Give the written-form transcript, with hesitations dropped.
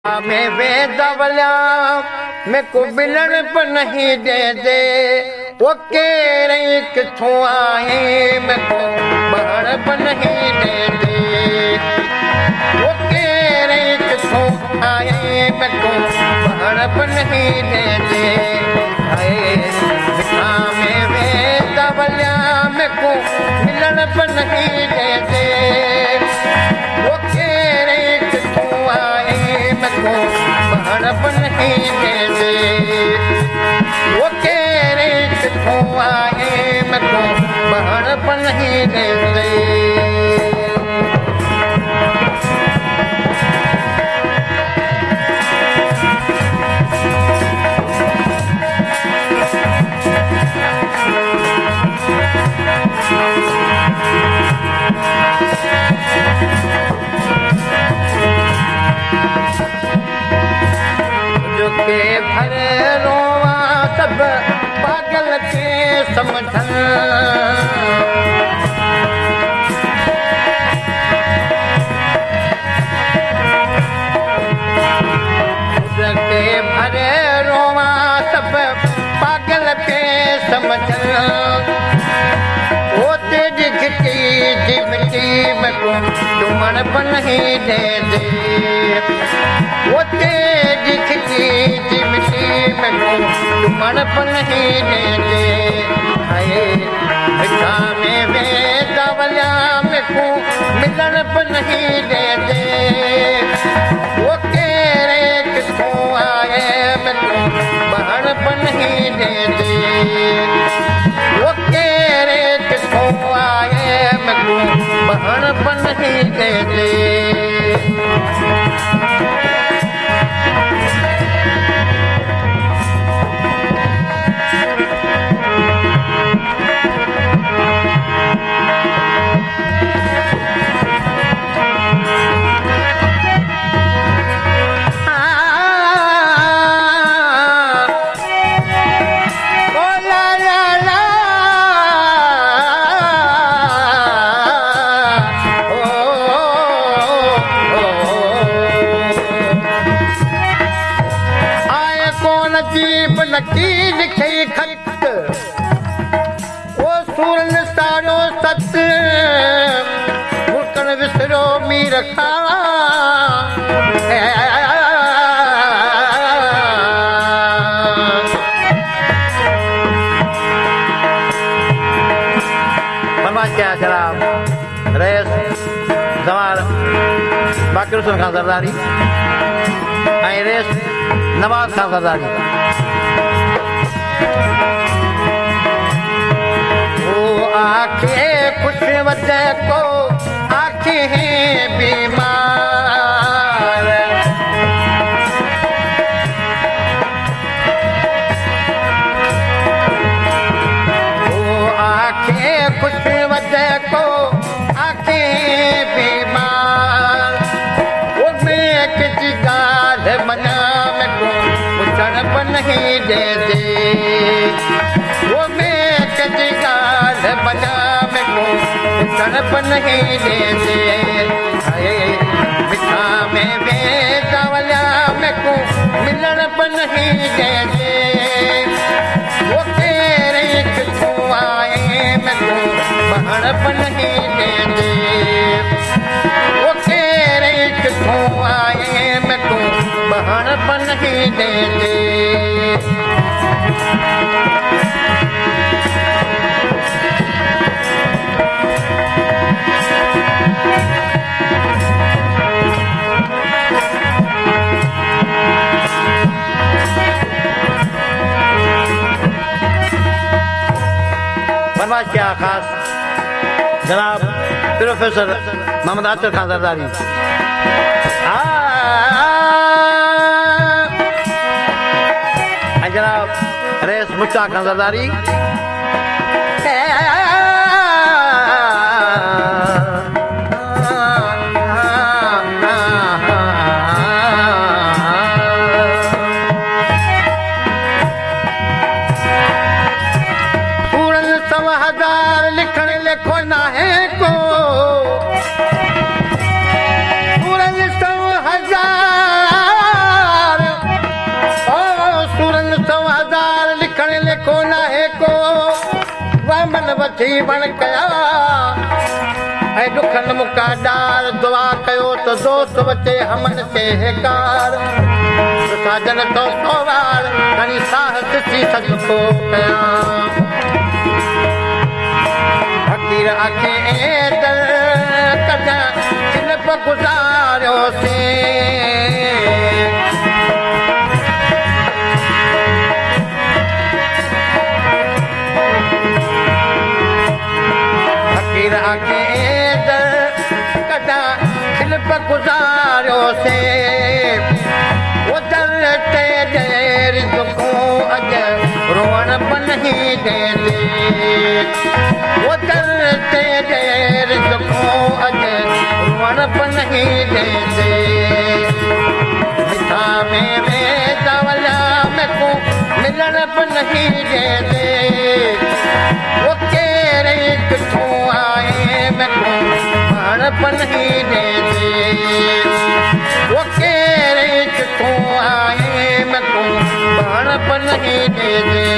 मैं वेदवल्या मैं को मिलण पर नहीं दे दे वो केरे किथों आए मैं को बहण पर नहीं दे दे वो केरे किथों आए मैं को बहण पर नहीं दे दे मैं वेदवल्या मैं को मिलण पर नहीं दे दे वो केरे किथों आए मैं को बहण पर नहीं दे दे वो केरे किथों आए मैं को बहण पर नहीं दे दे के भरे रोवा सब पागल के समझन के भरे रोवा सब पागल के समझन वो तेज घिटी जिमटी में को तुमन पर नहीं दे दे वो तेज घिटी जिमटी में को तुमन पर नहीं दे दे मिठा में वेदवल्या में को मिलन पर नहीं दे दे वो केरे किथों आए में को बहण पर नहीं दे दे वो केरे किथों आए मैं को बहण पर नहीं दे दे जीव लकीर लिखे खत वो सूरन सारो सत मुकन विसरो मी रखा फरमाइश क्या जनाब रईस जमाल बाकी रुसन खान सरदारी रईस नवाज खान सरदारी वो आंखें खुश वजह को आंखें बीमार वो आंखें खुश वजह को आंखें बीमार वो मैं किसी गाल मना पर नहीं दे दे वो मैं कदी गाल बना में को पर नहीं दे दे मिठा में वेदवल्या में को मिलन पर नहीं दे दे वो केरे किथों आए मैं को बहण पर नहीं दे दे वो केरे किथों आए मैं को बहण पर नहीं दे दे फरमाइश क्या खास जनाब प्रोफेसर मोहम्मद आसिर खान सरदारी जनाब रईस मुश्ताक खान सरदारी पूरन 100,000 लिखण लिखो ना है को पूरन 100,000 थी बण कया ऐं ॾुखनि मुका ॾार दुआ कयो त दोस्त बचे हमन ते हेकार साजन तो सोवार खणी साहस थी सदको कयां फकीर आखे दर कॾहिं खिलप गुज़ारियोसीं फकीर आखे खिलप गुज़ारियोसीं उधर ते देर दुखो अॼु रोअण बि नहीं ॾींदे उधर ते देर दुखो अॼु रोअण बि नहीं ॾींदे मिठा में दवला में को मिलण बि नहीं ॾींदे वो कहिड़े किथों आए में को पाण बि नहीं ॾींदे वो कहिड़े किथों आए में को पाण बि नहीं ॾींदे